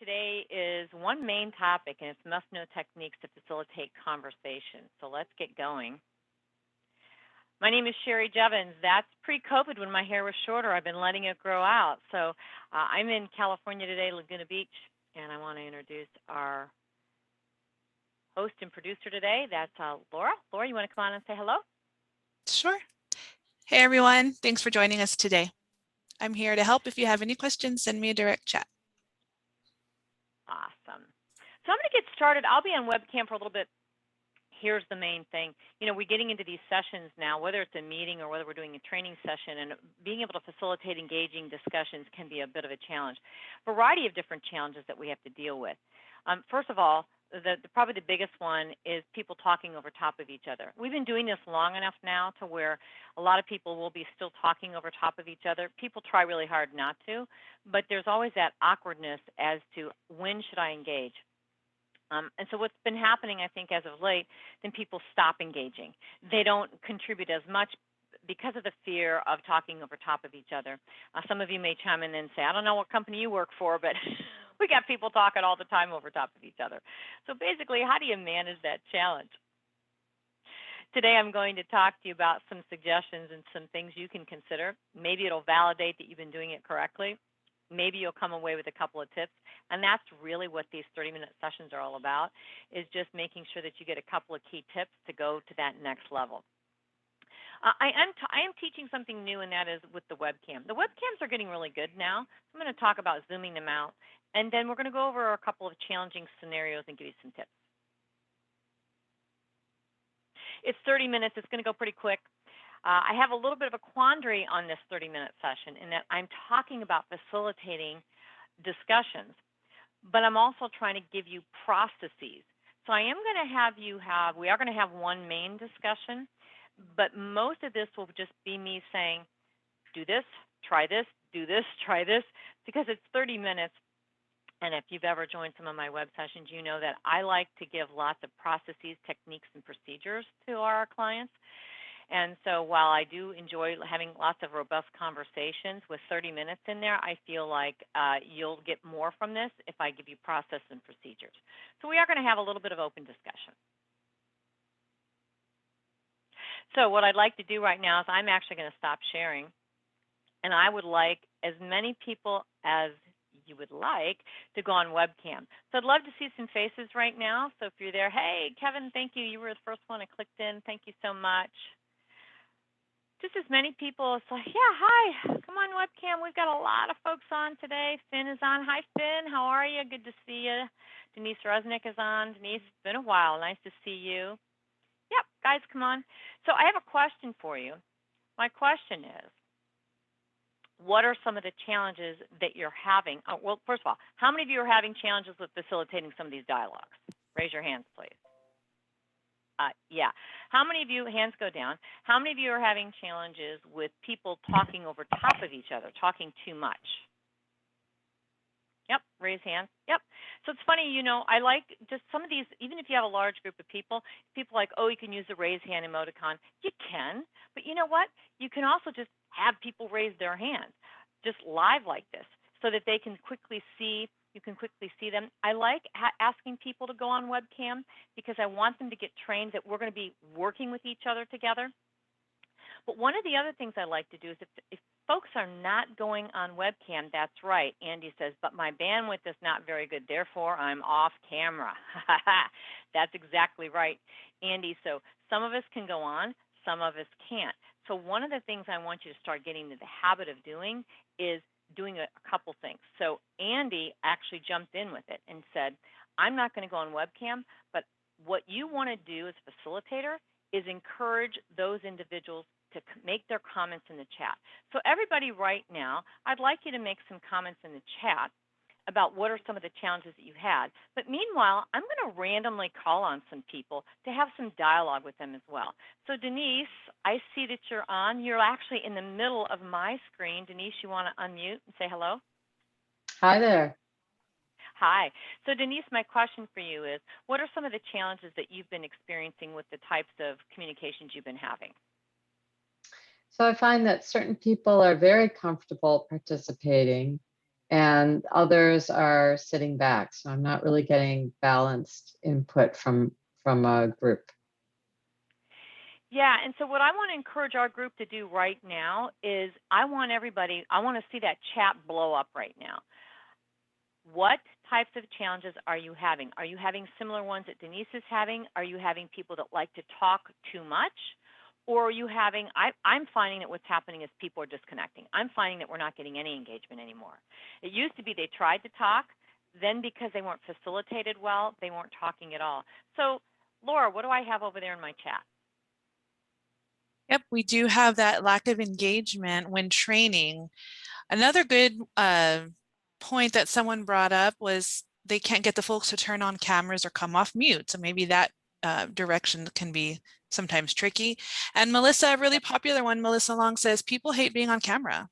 today is one main topic, and it's must-know techniques to facilitate conversation. So let's get going. My name is Sheri Jeavons. That's pre-COVID when my hair was shorter. I've been letting it grow out. So I'm in California today, Laguna Beach, and I want to introduce our host and producer today. That's Laura. Laura, you want to come on and say hello? Sure. Hey, everyone. Thanks for joining us today. I'm here to help. If you have any questions, send me a direct chat. Awesome. So I'm going to get started. I'll be on webcam for a little bit. Here's the main thing. We're getting into these sessions now, whether it's a meeting or whether we're doing a training session, and being able to facilitate engaging discussions can be a bit of a challenge. Variety of different challenges that we have to deal with. First of all, probably the biggest one is people talking over top of each other. We've been doing this long enough now to where a lot of people will be still talking over top of each other. People try really hard not to, but there's always that awkwardness as to when should I engage. And so what's been happening, I think, as of late, then people stop engaging. They don't contribute as much because of the fear of talking over top of each other. Some of you may chime in and say, I don't know what company you work for, but we got people talking all the time over top of each other. So basically, how do you manage that challenge? Today, I'm going to talk to you about some suggestions and some things you can consider. Maybe it'll validate that you've been doing it correctly. Maybe you'll come away with a couple of tips. And that's really what these 30-minute sessions are all about, is just making sure that you get a couple of key tips to go to that next level. I am teaching something new, and that is with the webcam. The webcams are getting really good now. I'm going to talk about zooming them out, and then we're going to go over a couple of challenging scenarios and give you some tips. It's 30 minutes. It's going to go pretty quick. I have a little bit of a quandary on this 30-minute session in that I'm talking about facilitating discussions, but I'm also trying to give you processes. So I am going to we are going to have one main discussion, but most of this will just be me saying, do this, try this, do this, try this, because it's 30 minutes. And if you've ever joined some of my web sessions, you know that I like to give lots of processes, techniques, and procedures to our clients. And so while I do enjoy having lots of robust conversations with 30 minutes in there, I feel like you'll get more from this if I give you process and procedures. So we are going to have a little bit of open discussion. So what I'd like to do right now is I'm actually going to stop sharing. And I would like as many people as you would like to go on webcam. So I'd love to see some faces right now. So if you're there, hey, Kevin, thank you. You were the first one I clicked in. Thank you so much. Just as many people say, yeah, hi, come on webcam. We've got a lot of folks on today. Finn is on. Hi, Finn. How are you? Good to see you. Denise Resnick is on. Denise, it's been a while. Nice to see you. Yep, guys, come on. So I have a question for you. My question is, what are some of the challenges that you're having? Well, first of all, how many of you are having challenges with facilitating some of these dialogues? Raise your hands, please. Yeah. How many of you, hands go down, how many of you are having challenges with people talking over top of each other, talking too much? Yep, raise hands. Yep. So it's funny, I like just some of these, even if you have a large group of people like, oh, you can use the raise hand emoticon. You can, but you know what? You can also just have people raise their hands, just live like this, so that they can quickly see. You can quickly see them. I like asking people to go on webcam because I want them to get trained that we're going to be working with each other together. But one of the other things I like to do is if folks are not going on webcam, that's right. Andy says, but my bandwidth is not very good, therefore I'm off camera. That's exactly right, Andy. So some of us can go on, some of us can't. So one of the things I want you to start getting into the habit of doing is doing a couple things. So Andy actually jumped in with it and said, I'm not going to go on webcam, but what you want to do as a facilitator is encourage those individuals to make their comments in the chat. So everybody right now, I'd like you to make some comments in the chat about what are some of the challenges that you've had. But meanwhile, I'm going to randomly call on some people to have some dialogue with them as well. So Denise, I see that you're on. You're actually in the middle of my screen. Denise, you want to unmute and say hello? Hi there. Hi. So Denise, my question for you is, what are some of the challenges that you've been experiencing with the types of communications you've been having? So I find that certain people are very comfortable participating and others are sitting back. So I'm not really getting balanced input from a group. Yeah, and so what I want to encourage our group to do right now is I want to see that chat blow up right now. What types of challenges are you having? Are you having similar ones that Denise is having? Are you having people that like to talk too much? Or are you having, I'm finding that what's happening is people are disconnecting. I'm finding that we're not getting any engagement anymore. It used to be they tried to talk, then because they weren't facilitated well, they weren't talking at all. So, Laura, what do I have over there in my chat? Yep, we do have that lack of engagement when training. Another good point that someone brought up was they can't get the folks to turn on cameras or come off mute. So maybe that direction can be sometimes tricky. And Melissa, a really popular one, Melissa Long says, people hate being on camera.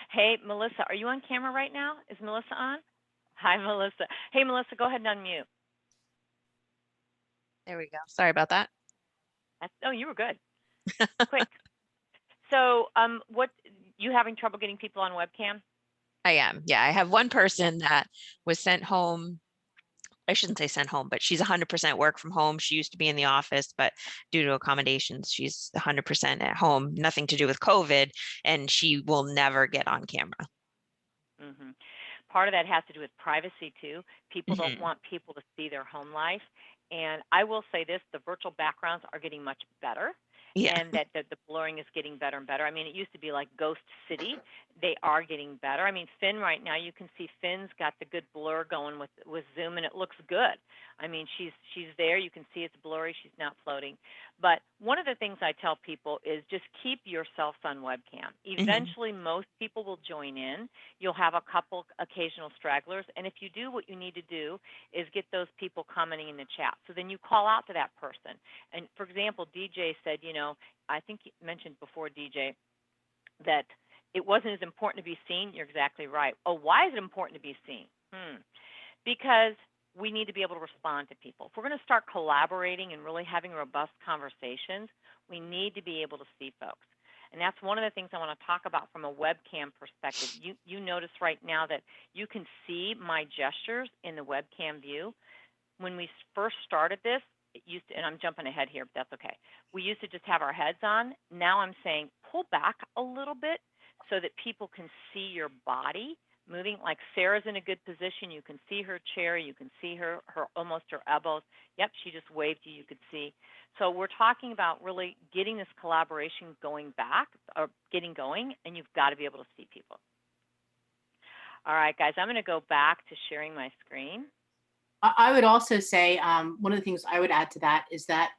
Hey, Melissa, are you on camera right now? Is Melissa on? Hi, Melissa. Hey, Melissa, go ahead and unmute. There we go. Sorry about that. Oh, you were good. Quick. So, what, you having trouble getting people on webcam? I am. Yeah, I have one person that was sent home. I shouldn't say sent home, but she's 100% work from home. She used to be in the office, but due to accommodations, she's 100% at home. Nothing to do with COVID, and she will never get on camera. Mm-hmm. Part of that has to do with privacy too. People don't Mm-hmm. want people to see their home life. And I will say this, the virtual backgrounds are getting much better. Yeah. And that the blurring is getting better and better. I mean, it used to be like Ghost City. They are getting better. I mean, Finn right now, you can see Finn's got the good blur going with Zoom, and it looks good. I mean, she's there. You can see it's blurry. She's not floating. But one of the things I tell people is just keep yourselves on webcam. Eventually, most people will join in. You'll have a couple occasional stragglers. And if you do, what you need to do is get those people commenting in the chat. So then you call out to that person. And for example, DJ said, you know, I think you mentioned before, DJ, that it wasn't as important to be seen. You're exactly right. Oh, why is it important to be seen? Because we need to be able to respond to people. If we're going to start collaborating and really having robust conversations, we need to be able to see folks. And that's one of the things I want to talk about from a webcam perspective. You notice right now that you can see my gestures in the webcam view. When we first started this, it used to, and I'm jumping ahead here, but that's okay. We used to just have our heads on. Now I'm saying pull back a little bit so that people can see your body moving. Like Sarah's in a good position. You can see her chair. You can see her almost her elbows. Yep, she just waved you. You could see. So we're talking about really getting this collaboration going back or getting going, and you've got to be able to see people. All right, guys, I'm going to go back to sharing my screen. I would also say one of the things I would add to that is that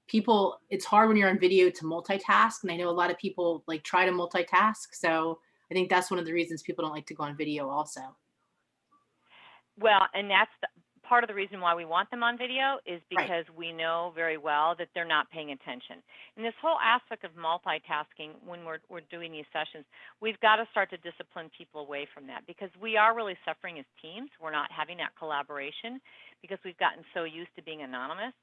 people, it's hard when you're on video to multitask. And I know a lot of people like try to multitask. So I think that's one of the reasons people don't like to go on video also. Well, and that's part of the reason why we want them on video is because we know very well that they're not paying attention. And this whole aspect of multitasking, when we're doing these sessions, we've got to start to discipline people away from that because we are really suffering as teams. We're not having that collaboration because we've gotten so used to being anonymous.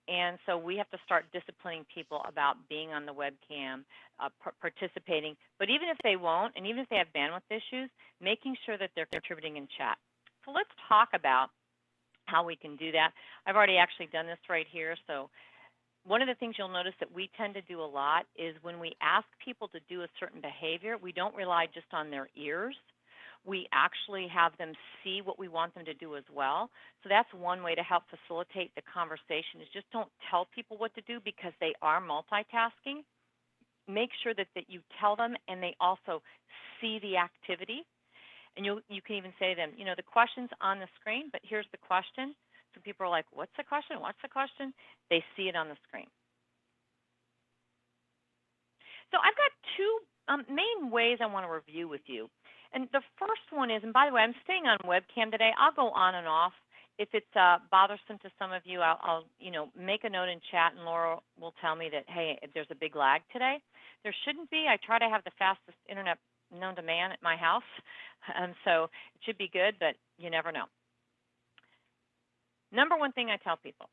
And so we have to start disciplining people about being on the webcam, participating. But even if they won't, and even if they have bandwidth issues, making sure that they're contributing in chat. So let's talk about how we can do that. I've already actually done this right here. So one of the things you'll notice that we tend to do a lot is when we ask people to do a certain behavior, we don't rely just on their ears. We actually have them see what we want them to do as well. So that's one way to help facilitate the conversation is just don't tell people what to do because they are multitasking. Make sure that you tell them and they also see the activity. And you can even say to them, you know, the question's on the screen, but here's the question. So people are like, what's the question? What's the question? They see it on the screen. So I've got two main ways I want to review with you. And the first one is, and by the way, I'm staying on webcam today. I'll go on and off. If it's bothersome to some of you, I'll make a note in chat, and Laura will tell me that, hey, if there's a big lag today. There shouldn't be. I try to have the fastest internet known to man at my house, so it should be good, but you never know. Number one thing I tell people,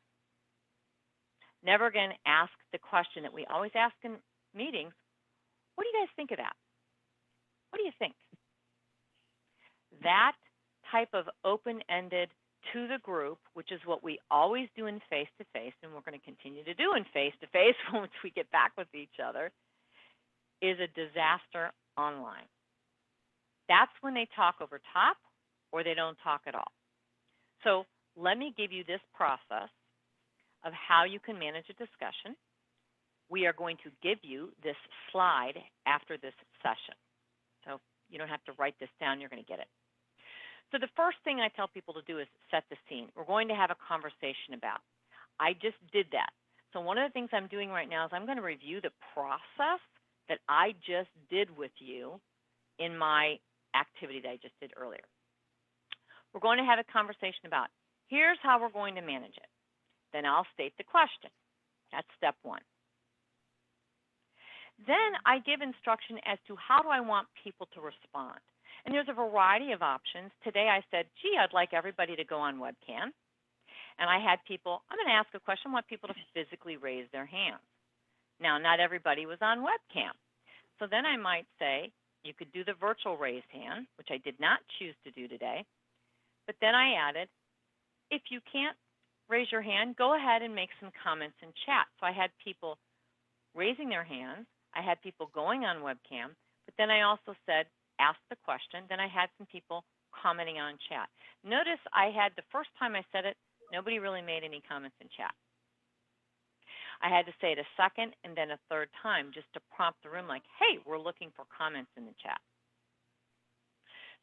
never again ask the question that we always ask in meetings, what do you guys think of that? What do you think? that type of open-ended to the group, which is what we always do in face-to-face, and we're going to continue to do in face-to-face once we get back with each other, is a disaster online. That's when they talk over top or they don't talk at all. So let me give you this process of how you can manage a discussion. We are going to give you this slide after this session. So you don't have to write this down, you're going to get it. So the first thing I tell people to do is set the scene. We're going to have a conversation about. I just did that. So one of the things I'm doing right now is I'm going to review the process that I just did with you in my activity that I just did earlier. We're going to have a conversation about, here's how we're going to manage it. Then I'll state the question. That's step one. Then I give instruction as to how do I want people to respond. And there's a variety of options. Today I said, gee, I'd like everybody to go on webcam. And I had people, I'm going to ask a question, I want people to physically raise their hands. Now, not everybody was on webcam. So then I might say, you could do the virtual raised hand, which I did not choose to do today. But then I added, if you can't raise your hand, go ahead and make some comments in chat. So I had people raising their hands. I had people going on webcam. But then I also said, ask the question. Then I had some people commenting on chat. Notice I had, the first time I said it, nobody really made any comments in chat. I had to say it a second and then a third time just to prompt the room like, hey, we're looking for comments in the chat.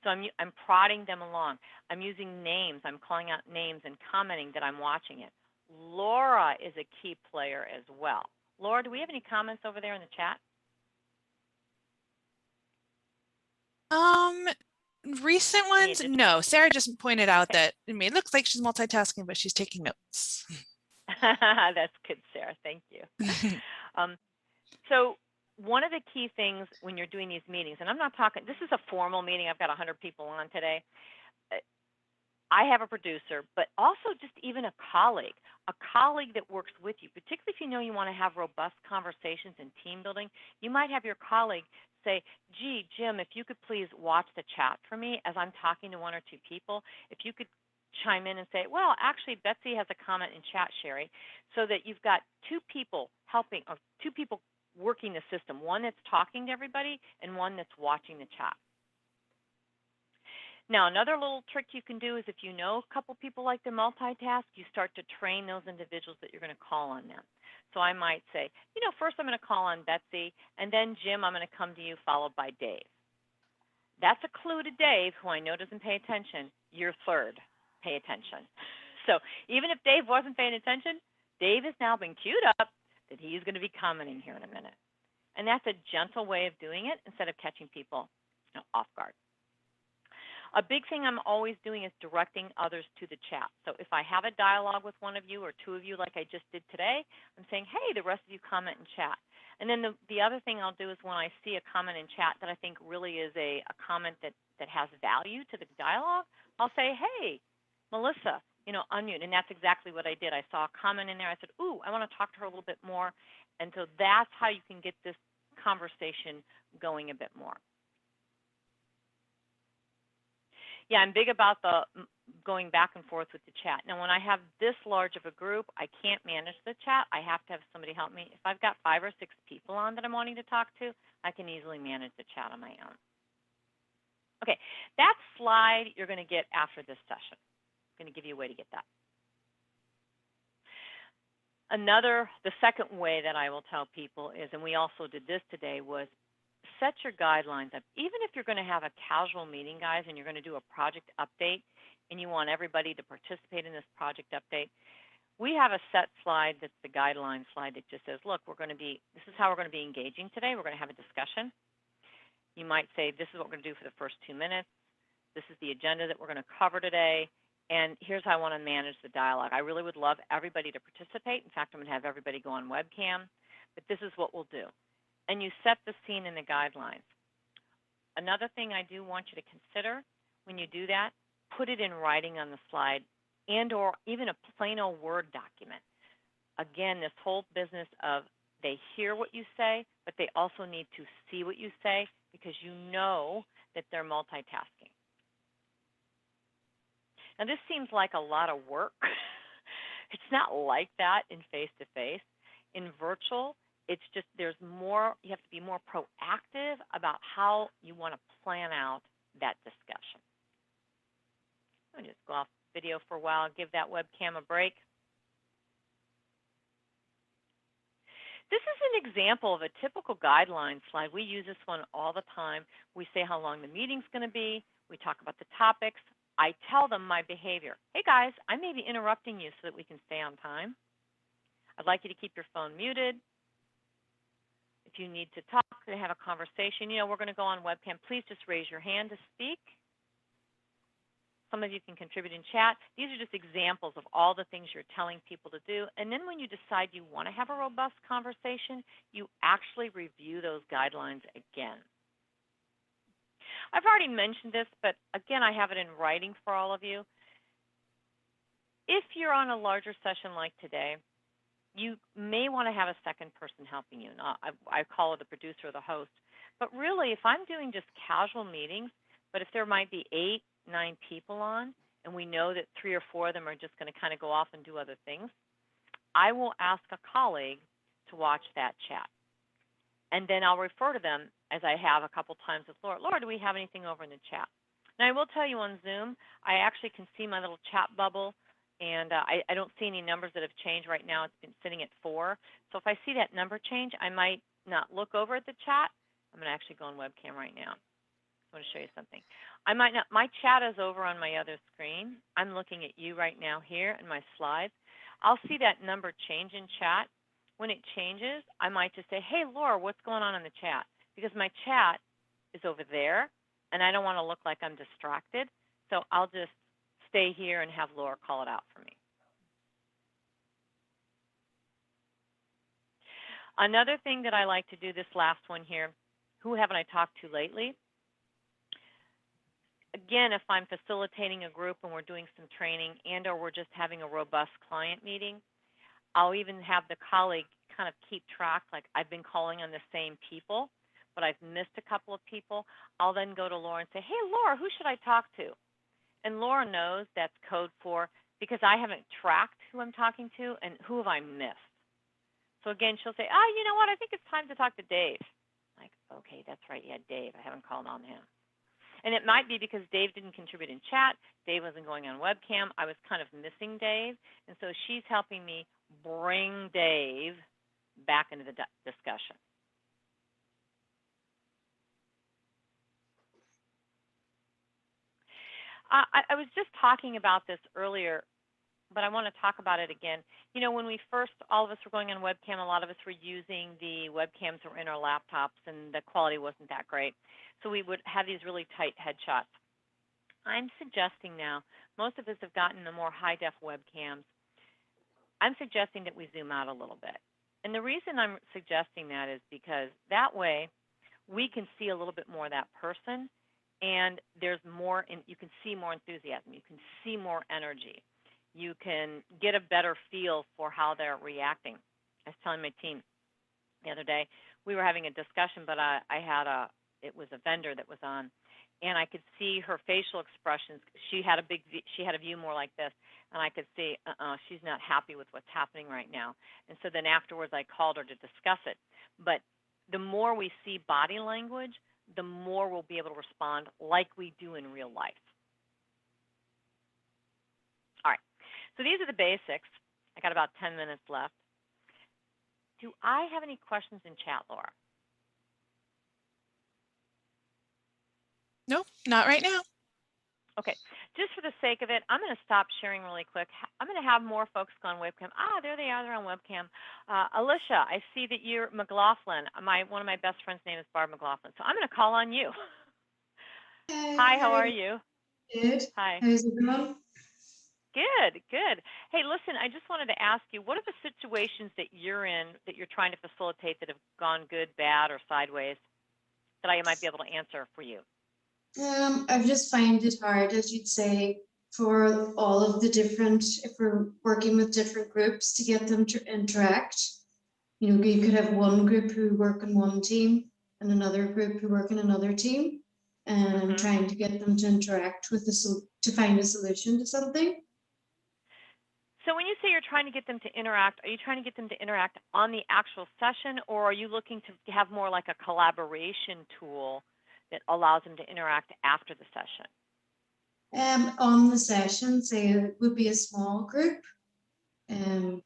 So I'm prodding them along. I'm using names. I'm calling out names and commenting that I'm watching it. Laura is a key player as well. Laura, do we have any comments over there in the chat? Recent ones, no. Sarah just pointed out that it looks like she's multitasking, but she's taking notes. That's good, Sarah. Thank you. So one of the key things when you're doing these meetings, and I'm not talking, this is a formal meeting. I've got 100 people on today. I have a producer, but also just even a colleague that works with you, particularly if you know you want to have robust conversations and team building. You might have your colleague say, gee, Jim, if you could please watch the chat for me as I'm talking to one or two people. If you could chime in and say, well, actually, Betsy has a comment in chat, Sheri, so that you've got two people helping, or two people working the system, one that's talking to everybody and one that's watching the chat. Now, another little trick you can do is if you know a couple people like to multitask, you start to train those individuals that you're going to call on them. So I might say, you know, first I'm going to call on Betsy, and then Jim, I'm going to come to you, followed by Dave. That's a clue to Dave, who I know doesn't pay attention. You're third. Pay attention. So even if Dave wasn't paying attention, Dave has now been queued up that he's going to be commenting here in a minute. And that's a gentle way of doing it instead of catching people off guard. A big thing I'm always doing is directing others to the chat. So if I have a dialogue with one of you or two of you like I just did today, I'm saying, hey, the rest of you comment in chat. And then the other thing I'll do is when I see a comment in chat that I think really is a comment that has value to the dialogue, I'll say, hey, Melissa, unmute. And that's exactly what I did. I saw a comment in there. I said, ooh, I want to talk to her a little bit more. And so that's how you can get this conversation going a bit more. Yeah, I'm big about the going back and forth with the chat. Now, when I have this large of a group, I can't manage the chat. I have to have somebody help me. If I've got 5 or 6 people on that I'm wanting to talk to, I can easily manage the chat on my own. Okay, that slide you're going to get after this session. I'm going to give you a way to get that. The second way that I will tell people is, and we also did this today, was set your guidelines up. Even if you're going to have a casual meeting, guys, and you're going to do a project update, and you want everybody to participate in this project update, we have a set slide that's the guideline slide that just says, look, this is how we're going to be engaging today. We're going to have a discussion. You might say, this is what we're going to do for the first 2 minutes. This is the agenda that we're going to cover today. And here's how I want to manage the dialogue. I really would love everybody to participate. In fact, I'm going to have everybody go on webcam. But this is what we'll do. And you set the scene in the guidelines. Another thing I do want you to consider when you do that, put it in writing on the slide and or even a plain old Word document. Again, this whole business of they hear what you say, but they also need to see what you say because you know that they're multitasking. Now, this seems like a lot of work. It's not like that in face-to-face. In virtual, it's just there's more, you have to be more proactive about how you want to plan out that discussion. I'll just go off video for a while, give that webcam a break. This is an example of a typical guideline slide. We use this one all the time. We say how long the meeting's going to be. We talk about the topics. I tell them my behavior. Hey guys, I may be interrupting you so that we can stay on time. I'd like you to keep your phone muted. If you need to talk, to have a conversation, we're going to go on webcam. Please just raise your hand to speak. Some of you can contribute in chat. These are just examples of all the things you're telling people to do. And then when you decide you want to have a robust conversation, you actually review those guidelines again. I've already mentioned this, but again, I have it in writing for all of you. If you're on a larger session like today, you may want to have a second person helping you. I call it the producer or the host. But really, if I'm doing just casual meetings, but if there might be 8, 9 people on, and we know that 3 or 4 of them are just going to kind of go off and do other things, I will ask a colleague to watch that chat. And then I'll refer to them, as I have a couple times with Laura. Laura, do we have anything over in the chat? Now, I will tell you on Zoom, I actually can see my little chat bubble, and I don't see any numbers that have changed right now. It's been sitting at 4. So if I see that number change, I might not look over at the chat. I'm going to actually go on webcam right now. I want to show you something. I might not, my chat is over on my other screen. I'm looking at you right now here in my slides. I'll see that number change in chat. When it changes, I might just say, hey, Laura, what's going on in the chat? Because my chat is over there, and I don't want to look like I'm distracted. So I'll just stay here and have Laura call it out for me. Another thing that I like to do, this last one here, who haven't I talked to lately? Again, if I'm facilitating a group and we're doing some training and or we're just having a robust client meeting, I'll even have the colleague kind of keep track, like I've been calling on the same people, but I've missed a couple of people. I'll then go to Laura and say, hey, Laura, who should I talk to? And Laura knows that's code for, because I haven't tracked who I'm talking to and who have I missed. So again, she'll say, oh, you know what, I think it's time to talk to Dave. I'm like, okay, that's right, yeah, Dave, I haven't called on him. And it might be because Dave didn't contribute in chat, Dave wasn't going on webcam, I was kind of missing Dave, and so she's helping me bring Dave back into the discussion. I was just talking about this earlier, but I want to talk about it again. You know, when we first, all of us were going on webcam, a lot of us were using the webcams that were in our laptops, and the quality wasn't that great. So we would have these really tight headshots. I'm suggesting now, most of us have gotten the more high-def webcams. I'm suggesting that we zoom out a little bit. And the reason I'm suggesting that is because that way we can see a little bit more of that person, and there's more, you can see more enthusiasm, you can see more energy. You can get a better feel for how they're reacting. I was telling my team the other day, we were having a discussion, but it was a vendor that was on, and I could see her facial expressions. She had a view more like this, and I could see, she's not happy with what's happening right now. And so then afterwards, I called her to discuss it. But the more we see body language, the more we'll be able to respond like we do in real life. All right, so these are the basics. I got about 10 minutes left. Do I have any questions in chat, Laura? Nope, not right now. Okay, just for the sake of it, I'm going to stop sharing really quick. I'm going to have more folks go on webcam. Ah, there they are, they're on webcam. Alicia, I see that you're McLaughlin. One of my best friends' name is Barb McLaughlin, so I'm going to call on you. Hi, how are you? Good. Hi. How's everyone? Good, good. Hey, listen, I just wanted to ask you, what are the situations that you're in that you're trying to facilitate that have gone good, bad, or sideways that I might be able to answer for you? I just find it hard, as you'd say, for all of the different, if we're working with different groups, to get them to interact. You know, you could have one group who work on one team and another group who work in another team, and trying to get them to interact with the to find a solution to something. So when you say you're trying to get them to interact, are you trying to get them to interact on the actual session, or are you looking to have more like a collaboration tool that allows them to interact after the session? On the session, say it would be a small group. I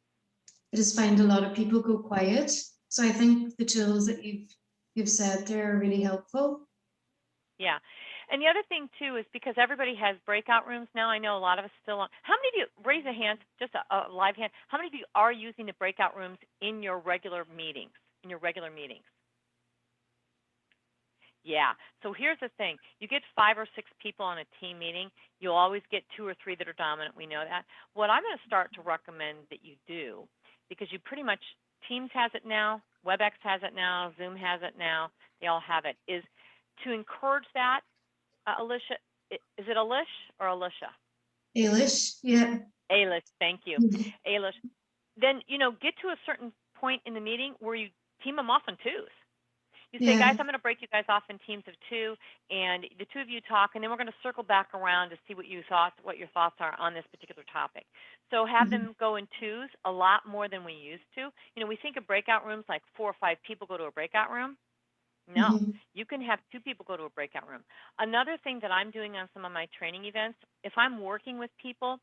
just find a lot of people go quiet. So I think the tools that you've said there are really helpful. Yeah. And the other thing too is because everybody has breakout rooms now, I know a lot of us still on. How many of you, raise a hand, just a live hand, how many of you are using the breakout rooms in your regular meetings, Yeah. So here's the thing. You get 5 or 6 people on a team meeting. You'll always get 2 or 3 that are dominant. We know that. What I'm going to start to recommend that you do, because you pretty much, Teams has it now, WebEx has it now, Zoom has it now, they all have it, is to encourage that. Alicia, is it Alish or Alicia? Alish, yeah. Alish, thank you. Mhm. Alish. Then, get to a certain point in the meeting where you team them off in twos. You say, Yeah. guys, I'm going to break you guys off in teams of 2, and the 2 of you talk, and then we're going to circle back around to see what your thoughts are on this particular topic. So have them go in twos a lot more than we used to. We think of breakout rooms like 4 or 5 people go to a breakout room. No, you can have 2 people go to a breakout room. Another thing that I'm doing on some of my training events, if I'm working with people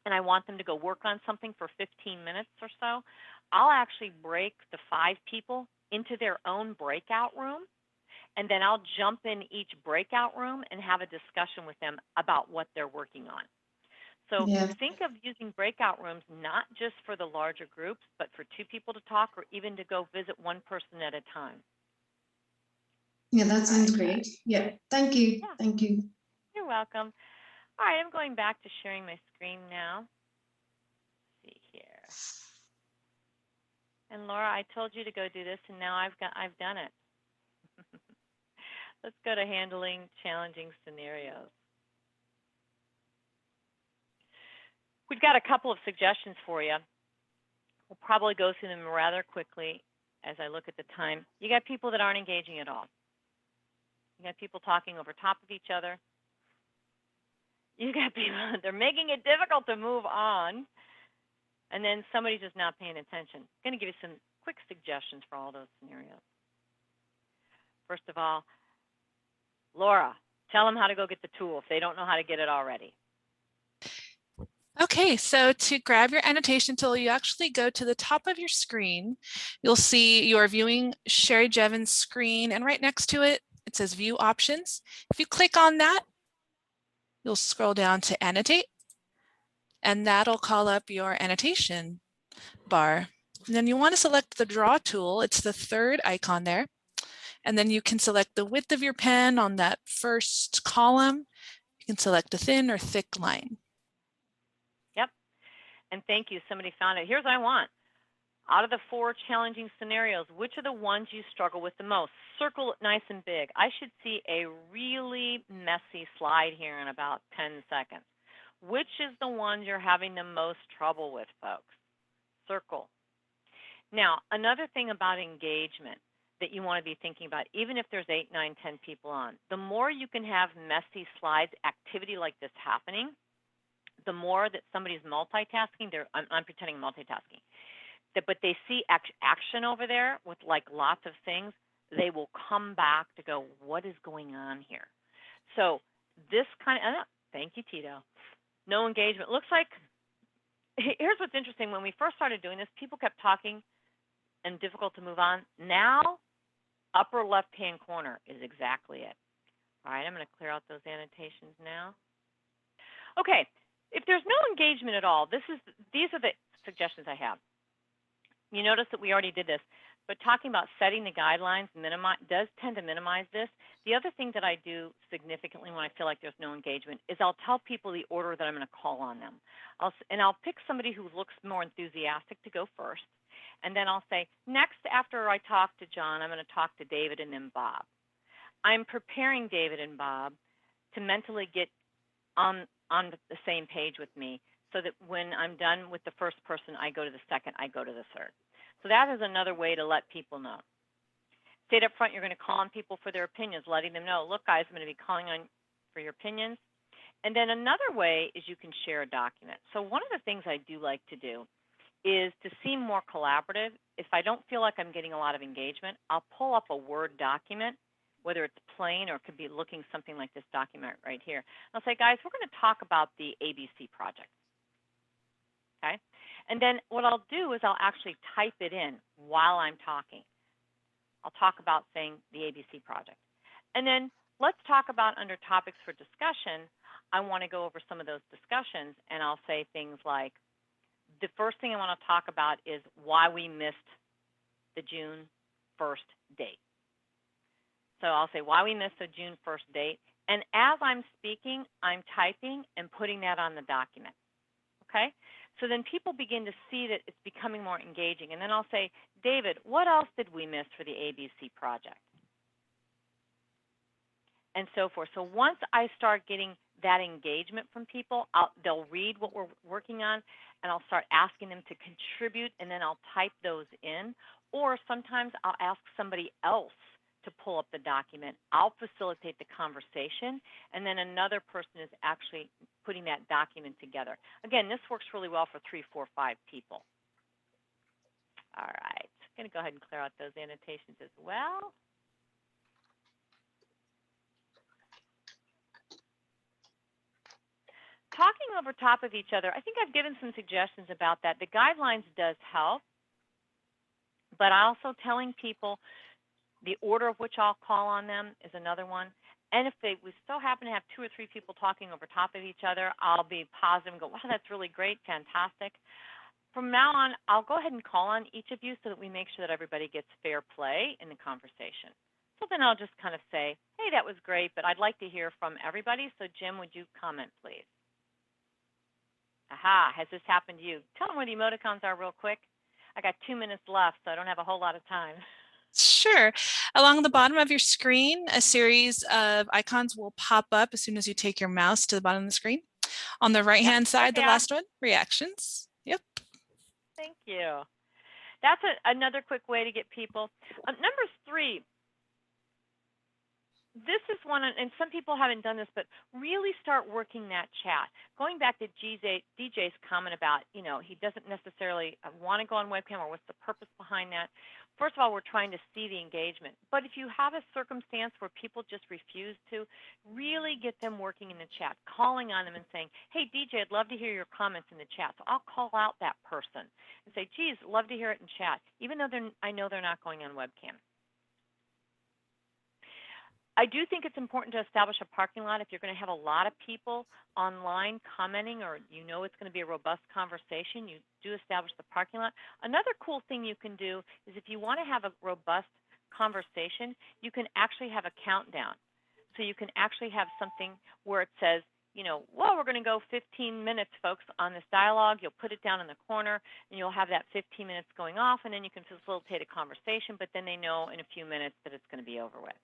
and I want them to go work on something for 15 minutes or so, I'll actually break the 5 people into their own breakout room, and then I'll jump in each breakout room and have a discussion with them about what they're working on. So think of using breakout rooms not just for the larger groups, but for 2 people to talk or even to go visit one person at a time. Yeah, that sounds great. Yeah, thank you. Yeah. Thank you. You're welcome. All right, I'm going back to sharing my screen now. Let's see here. And Laura, I told you to go do this, and now I've done it. Let's go to handling challenging scenarios. We've got a couple of suggestions for you. We'll probably go through them rather quickly as I look at the time. You got people that aren't engaging at all. You got people talking over top of each other. You got people, they're making it difficult to move on. And then somebody's just not paying attention. I'm going to give you some quick suggestions for all those scenarios. First of all, Laura, tell them how to go get the tool if they don't know how to get it already. Okay, so to grab your annotation tool, you actually go to the top of your screen. You'll see you are viewing Sheri Jeavons' screen, and right next to it, it says View Options. If you click on that, you'll scroll down to Annotate, and that'll call up your annotation bar. And then you want to select the Draw tool. It's the 3rd icon there. And then you can select the width of your pen on that first column. You can select a thin or thick line. Yep. And thank you. Somebody found it. Here's what I want. Out of the 4 challenging scenarios, which are the ones you struggle with the most? Circle it nice and big. I should see a really messy slide here in about 10 seconds. Which is the one you're having the most trouble with, folks? Circle. Now, another thing about engagement that you want to be thinking about, even if there's 8, 9, 10 people on, the more you can have messy slides, activity like this happening, the more that somebody's multitasking. I'm pretending multitasking. But they see action over there with like lots of things, they will come back to go, what is going on here? So this kind of, thank you, Tito. No engagement. Looks like, here's what's interesting. When we first started doing this, people kept talking and difficult to move on. Now, upper left-hand corner is exactly it. All right, I'm going to clear out those annotations now. Okay, if there's no engagement at all, these are the suggestions I have. You notice that we already did this, but talking about setting the guidelines does tend to minimize this. The other thing that I do significantly when I feel like there's no engagement is I'll tell people the order that I'm going to call on them. I'll pick somebody who looks more enthusiastic to go first, and then I'll say, next after I talk to John, I'm going to talk to David and then Bob. I'm preparing David and Bob to mentally get on the same page with me so that when I'm done with the first person, I go to the second, I go to the third. So that is another way to let people know. State up front, you're going to call on people for their opinions, letting them know, look, guys, I'm going to be calling on for your opinions. And then another way is you can share a document. So one of the things I do like to do is to seem more collaborative. If I don't feel like I'm getting a lot of engagement, I'll pull up a Word document, whether it's plain or it could be looking something like this document right here. I'll say, guys, we're going to talk about the ABC project. Okay? And then what I'll do is I'll actually type it in while I'm talking. I'll talk about saying the ABC project. And then let's talk about under topics for discussion. I want to go over some of those discussions, and I'll say things like, the first thing I want to talk about is why we missed the June 1st date. So I'll say why we missed the June 1st date. And as I'm speaking, I'm typing and putting that on the document. Okay? So then people begin to see that it's becoming more engaging. And then I'll say, David, what else did we miss for the ABC project? And so forth. So once I start getting that engagement from people, they'll read what we're working on, and I'll start asking them to contribute, and then I'll type those in. Or sometimes I'll ask somebody else to pull up the document. I'll facilitate the conversation, and then another person is actually putting that document together. Again, this works really well for 3, 4, 5 people. All right, I'm going to go ahead and clear out those annotations as well. Talking over top of each other, I think I've given some suggestions about that. The guidelines does help, but also telling people the order of which I'll call on them is another one. And if we so happen to have 2 or 3 people talking over top of each other, I'll be positive and go, wow, that's really great, fantastic. From now on, I'll go ahead and call on each of you so that we make sure that everybody gets fair play in the conversation. So then I'll just kind of say, hey, that was great, but I'd like to hear from everybody. So Jim, would you comment, please? Aha, has this happened to you? Tell them where the emoticons are real quick. I got 2 minutes left, so I don't have a whole lot of time. Sure. Along the bottom of your screen, a series of icons will pop up as soon as you take your mouse to the bottom of the screen. On the right-hand side, the last one, reactions. Yep. Thank you. That's another quick way to get people. Number 3, this is one, and some people haven't done this, but really start working that chat. Going back to DJ's comment about, he doesn't necessarily want to go on webcam, or what's the purpose behind that. First of all, we're trying to see the engagement. But if you have a circumstance where people just refuse to, really get them working in the chat, calling on them and saying, hey, DJ, I'd love to hear your comments in the chat. So I'll call out that person and say, geez, love to hear it in chat, even though I know they're not going on webcam. I do think it's important to establish a parking lot if you're going to have a lot of people online commenting, or it's going to be a robust conversation. You do establish the parking lot. Another cool thing you can do is if you want to have a robust conversation, you can actually have a countdown. So you can actually have something where it says, well, we're going to go 15 minutes, folks, on this dialogue. You'll put it down in the corner, and you'll have that 15 minutes going off, and then you can facilitate a conversation, but then they know in a few minutes that it's going to be over with.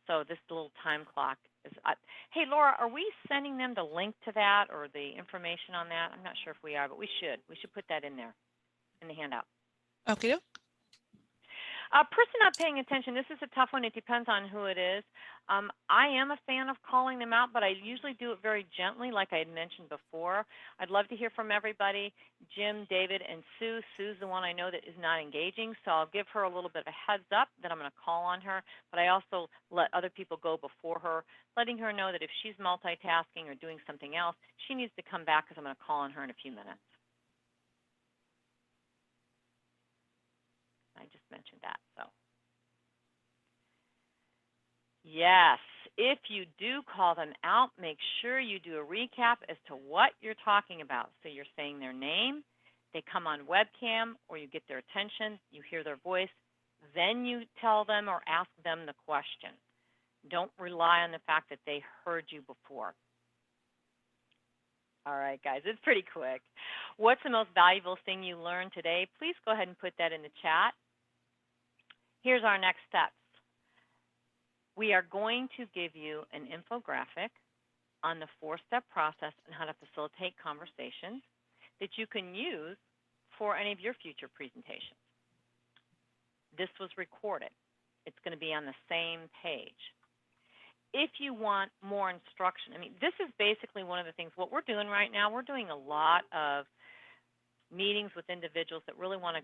So this little time clock is, hey, Laura, are we sending them the link to that or the information on that? I'm not sure if we are, but we should. We should put that in there in the handout. Okay. Person not paying attention, this is a tough one. It depends on who it is. I am a fan of calling them out, but I usually do it very gently, like I had mentioned before. I'd love to hear from everybody. Jim, David, and Sue. Sue's the one I know that is not engaging, so I'll give her a little bit of a heads up that I'm going to call on her, but I also let other people go before her, letting her know that if she's multitasking or doing something else, she needs to come back because I'm going to call on her in a few minutes. I just mentioned that, so. Yes, if you do call them out, make sure you do a recap as to what you're talking about. So you're saying their name, they come on webcam, or you get their attention, you hear their voice, then you tell them or ask them the question. Don't rely on the fact that they heard you before. All right, guys, it's pretty quick. What's the most valuable thing you learned today? Please go ahead and put that in the chat. Here's our next steps. We are going to give you an infographic on the 4-step process and how to facilitate conversations that you can use for any of your future presentations. This was recorded. It's going to be on the same page. if you want more instruction, I mean, this is basically one of the things, what we're doing right now, we're doing a lot of meetings with individuals that really want to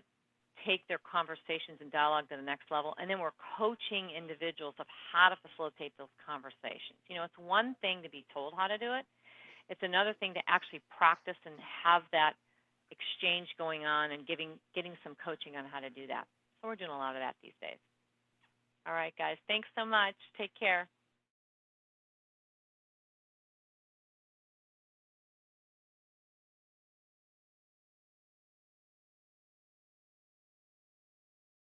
take their conversations and dialogue to the next level, and then we're coaching individuals of how to facilitate those conversations. You know, it's one thing to be told how to do it. It's another thing to actually practice and have that exchange going on and getting some coaching on how to do that. So we're doing a lot of that these days. All right, guys. Thanks so much. Take care.